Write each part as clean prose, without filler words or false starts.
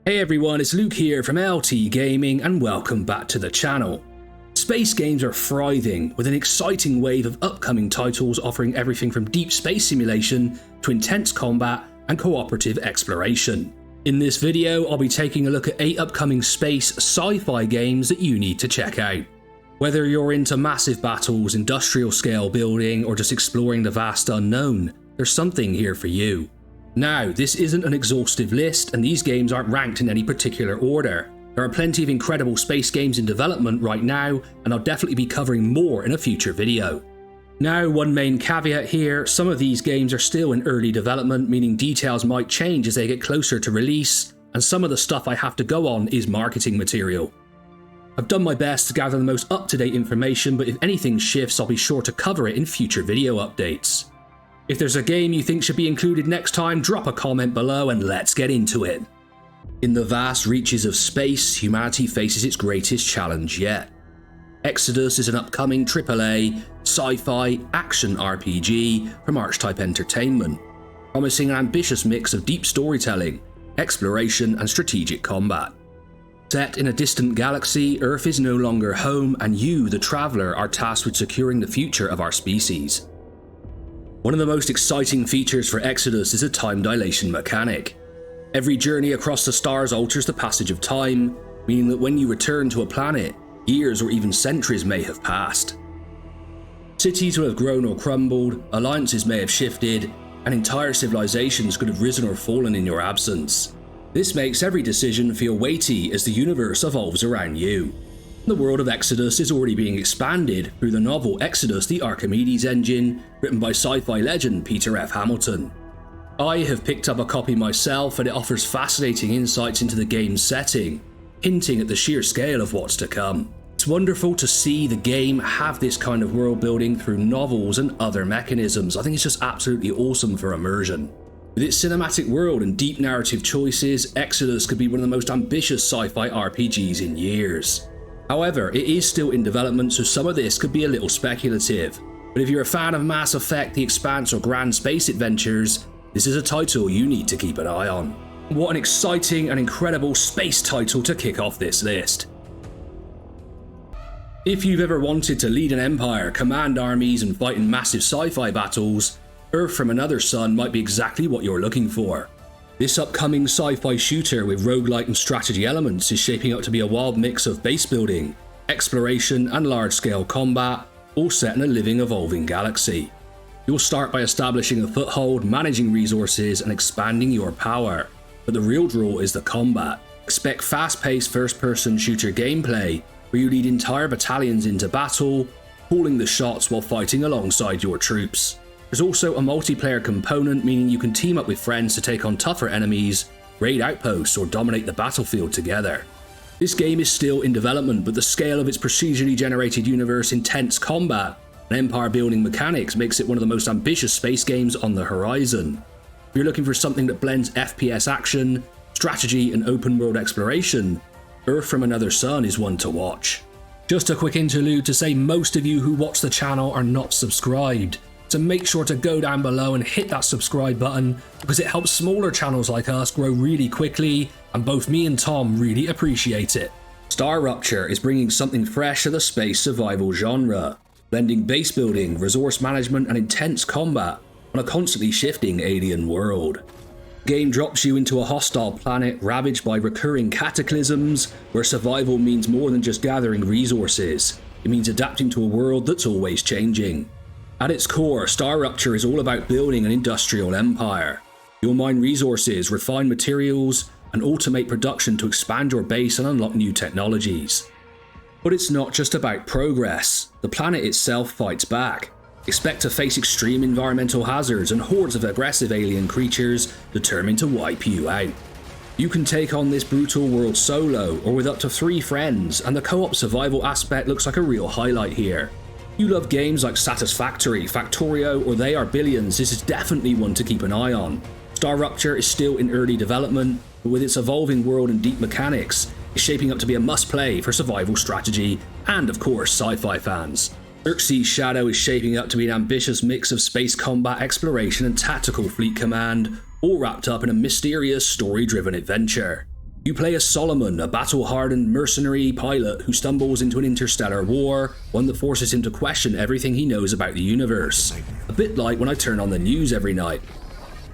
Hey everyone, it's Luke here from LT Gaming and welcome back to the channel. Space games are thriving with an exciting wave of upcoming titles offering everything from deep space simulation to intense combat and cooperative exploration. In this video, I'll be taking a look at 8 upcoming space sci-fi games that you need to check out. Whether you're into massive battles, industrial scale building, or just exploring the vast unknown, there's something here for you. Now, this isn't an exhaustive list, and these games aren't ranked in any particular order. There are plenty of incredible space games in development right now, and I'll definitely be covering more in a future video. Now, one main caveat here, some of these games are still in early development, meaning details might change as they get closer to release, and some of the stuff I have to go on is marketing material. I've done my best to gather the most up-to-date information, but if anything shifts, I'll be sure to cover it in future video updates. If there's a game you think should be included next time, drop a comment below and let's get into it. In the vast reaches of space, humanity faces its greatest challenge yet. Exodus is an upcoming AAA, sci-fi, action RPG from Archetype Entertainment, promising an ambitious mix of deep storytelling, exploration and strategic combat. Set in a distant galaxy, Earth is no longer home and you, the traveller, are tasked with securing the future of our species. One of the most exciting features for Exodus is a time dilation mechanic. Every journey across the stars alters the passage of time, meaning that when you return to a planet, years or even centuries may have passed. Cities will have grown or crumbled, alliances may have shifted, and entire civilizations could have risen or fallen in your absence. This makes every decision feel weighty as the universe evolves around you. The world of Exodus is already being expanded through the novel Exodus: The Archimedes Engine, written by sci-fi legend Peter F. Hamilton. I have picked up a copy myself and it offers fascinating insights into the game's setting, hinting at the sheer scale of what's to come. It's wonderful to see the game have this kind of world building through novels and other mechanisms. I think it's just absolutely awesome for immersion. With its cinematic world and deep narrative choices, Exodus could be one of the most ambitious sci-fi RPGs in years. However, it is still in development, so some of this could be a little speculative. But if you're a fan of Mass Effect, The Expanse or grand space adventures, this is a title you need to keep an eye on. What an exciting and incredible space title to kick off this list. If you've ever wanted to lead an empire, command armies and fight in massive sci-fi battles, Earth from Another Sun might be exactly what you're looking for. This upcoming sci-fi shooter with roguelike and strategy elements is shaping up to be a wild mix of base building, exploration and large-scale combat, all set in a living, evolving galaxy. You'll start by establishing a foothold, managing resources and expanding your power, but the real draw is the combat. Expect fast-paced first-person shooter gameplay, where you lead entire battalions into battle, calling the shots while fighting alongside your troops. There's also a multiplayer component, meaning you can team up with friends to take on tougher enemies, raid outposts or dominate the battlefield together. This game is still in development, but the scale of its procedurally generated universe, intense combat, and empire building mechanics makes it one of the most ambitious space games on the horizon. If you're looking for something that blends FPS action, strategy and open world exploration, Earth from Another Sun is one to watch. Just a quick interlude to say most of you who watch the channel are not subscribed. So make sure to go down below and hit that subscribe button because it helps smaller channels like us grow really quickly, and both me and Tom really appreciate it. StarRupture is bringing something fresh to the space survival genre, blending base building, resource management and intense combat on a constantly shifting alien world. The game drops you into a hostile planet ravaged by recurring cataclysms, where survival means more than just gathering resources. It means adapting to a world that's always changing. At its core, StarRupture is all about building an industrial empire. You'll mine resources, refine materials, and automate production to expand your base and unlock new technologies. But it's not just about progress. The planet itself fights back. Expect to face extreme environmental hazards and hordes of aggressive alien creatures determined to wipe you out. You can take on this brutal world solo or with up to 3 friends, and the co-op survival aspect looks like a real highlight here. You love games like Satisfactory, Factorio, or They Are Billions, this is definitely one to keep an eye on. StarRupture is still in early development, but with its evolving world and deep mechanics, it's shaping up to be a must-play for survival strategy and, of course, sci-fi fans. Xerxes Shadow is shaping up to be an ambitious mix of space combat exploration and tactical fleet command, all wrapped up in a mysterious, story-driven adventure. You play as Solomon, a battle-hardened mercenary pilot who stumbles into an interstellar war, one that forces him to question everything he knows about the universe. A bit like when I turn on the news every night.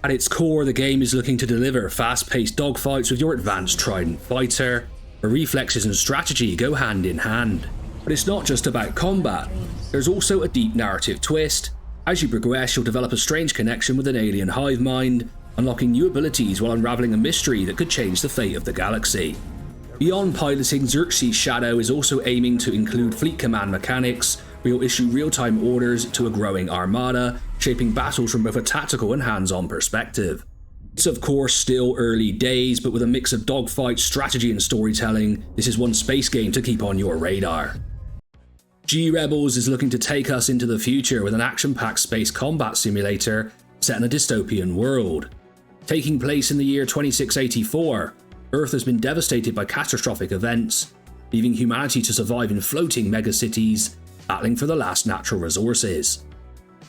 At its core, the game is looking to deliver fast-paced dogfights with your advanced Trident fighter, where reflexes and strategy go hand in hand. But it's not just about combat. There's also a deep narrative twist. As you progress, you'll develop a strange connection with an alien hive mind, unlocking new abilities while unraveling a mystery that could change the fate of the galaxy. Beyond piloting, Xerxes Shadow is also aiming to include fleet command mechanics, where you'll issue real-time orders to a growing armada, shaping battles from both a tactical and hands-on perspective. It's of course still early days, but with a mix of dogfights, strategy and storytelling, this is one space game to keep on your radar. G-Rebels is looking to take us into the future with an action-packed space combat simulator set in a dystopian world. Taking place in the year 2684, Earth has been devastated by catastrophic events, leaving humanity to survive in floating megacities, battling for the last natural resources.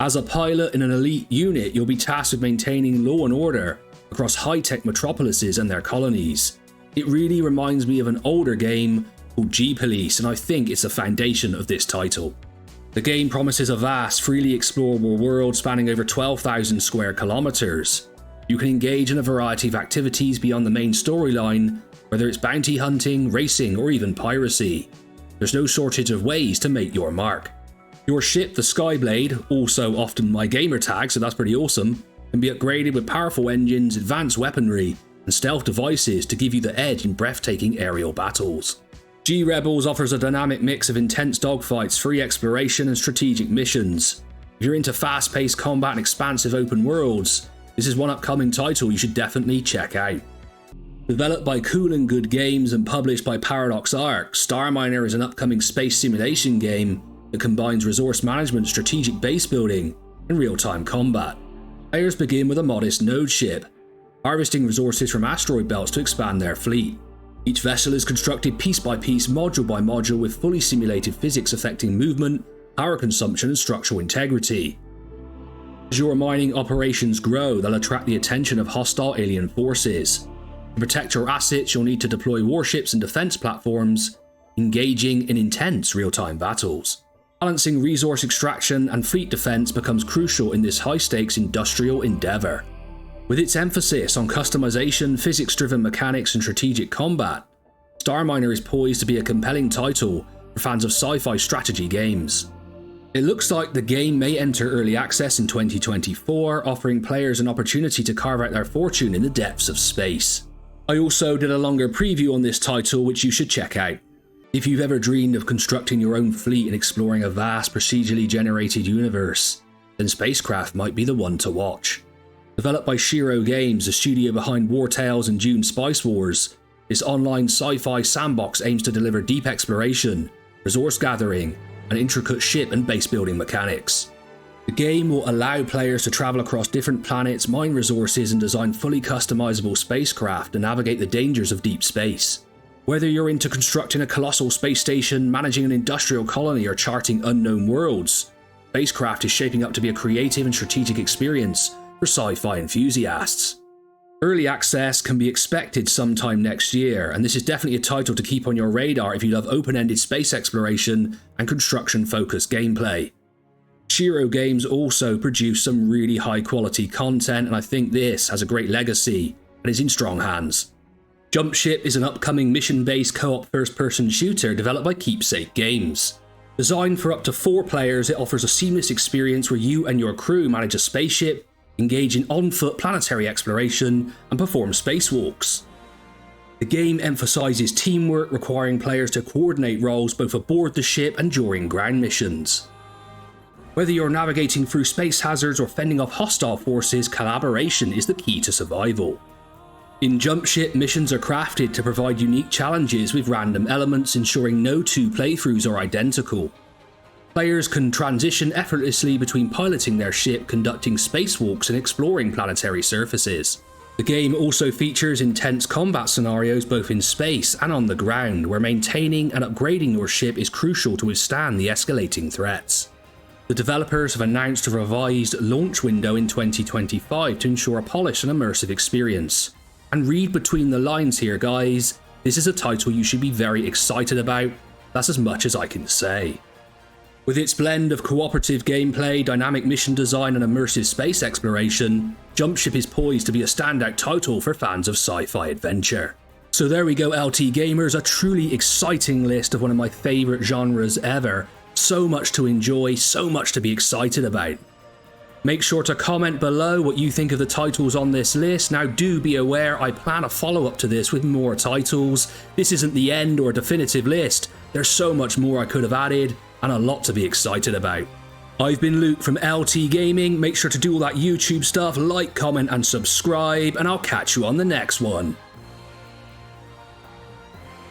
As a pilot in an elite unit, you'll be tasked with maintaining law and order across high-tech metropolises and their colonies. It really reminds me of an older game called G-Police, and I think it's the foundation of this title. The game promises a vast, freely explorable world spanning over 12,000 square kilometers. You can engage in a variety of activities beyond the main storyline, whether it's bounty hunting, racing, or even piracy. There's no shortage of ways to make your mark. Your ship, the Skyblade, also often my gamer tag, so that's pretty awesome, can be upgraded with powerful engines, advanced weaponry, and stealth devices to give you the edge in breathtaking aerial battles. G-Rebels offers a dynamic mix of intense dogfights, free exploration, and strategic missions. If you're into fast-paced combat and expansive open worlds, this is one upcoming title you should definitely check out. Developed by Cool and Good Games and published by Paradox Arc, Starminer is an upcoming space simulation game that combines resource management, strategic base building, and real-time combat. Players begin with a modest node ship, harvesting resources from asteroid belts to expand their fleet. Each vessel is constructed piece by piece, module by module, with fully simulated physics affecting movement, power consumption, and structural integrity. As your mining operations grow, they'll attract the attention of hostile alien forces. To protect your assets, you'll need to deploy warships and defense platforms, engaging in intense real-time battles. Balancing resource extraction and fleet defense becomes crucial in this high-stakes industrial endeavor. With its emphasis on customization, physics-driven mechanics, and strategic combat, Starminer is poised to be a compelling title for fans of sci-fi strategy games. It looks like the game may enter early access in 2024, offering players an opportunity to carve out their fortune in the depths of space. I also did a longer preview on this title, which you should check out. If you've ever dreamed of constructing your own fleet and exploring a vast, procedurally generated universe, then SpaceCraft might be the one to watch. Developed by Shiro Games, the studio behind War Tales and Dune Spice Wars, this online sci-fi sandbox aims to deliver deep exploration, resource gathering, and intricate ship and base building mechanics. The game will allow players to travel across different planets, mine resources, and design fully customizable spacecraft to navigate the dangers of deep space. Whether you're into constructing a colossal space station, managing an industrial colony, or charting unknown worlds, SpaceCraft is shaping up to be a creative and strategic experience for sci-fi enthusiasts. Early access can be expected sometime next year, and this is definitely a title to keep on your radar if you love open-ended space exploration and construction-focused gameplay. Shiro Games also produce some really high-quality content, and I think this has a great legacy and is in strong hands. Jumpship is an upcoming mission-based co-op first-person shooter developed by Keepsake Games. Designed for up to 4 players, it offers a seamless experience where you and your crew manage a spaceship, engage in on-foot planetary exploration, and perform spacewalks. The game emphasizes teamwork, requiring players to coordinate roles both aboard the ship and during ground missions. Whether you're navigating through space hazards or fending off hostile forces, collaboration is the key to survival. In Jumpship, missions are crafted to provide unique challenges with random elements, ensuring no 2 playthroughs are identical. Players can transition effortlessly between piloting their ship, conducting spacewalks, and exploring planetary surfaces. The game also features intense combat scenarios both in space and on the ground, where maintaining and upgrading your ship is crucial to withstand the escalating threats. The developers have announced a revised launch window in 2025 to ensure a polished and immersive experience. And read between the lines here, guys. This is a title you should be very excited about. That's as much as I can say. With its blend of cooperative gameplay, dynamic mission design and immersive space exploration, Jumpship is poised to be a standout title for fans of sci-fi adventure. So there we go, LT gamers, a truly exciting list of one of my favourite genres ever. So much to enjoy, so much to be excited about. Make sure to comment below what you think of the titles on this list. Now do be aware I plan a follow-up to this with more titles. This isn't the end or definitive list. There's so much more I could have added, and a lot to be excited about. I've been Luke from LT Gaming. Make sure to do all that YouTube stuff, like, comment and subscribe, and I'll catch you on the next one.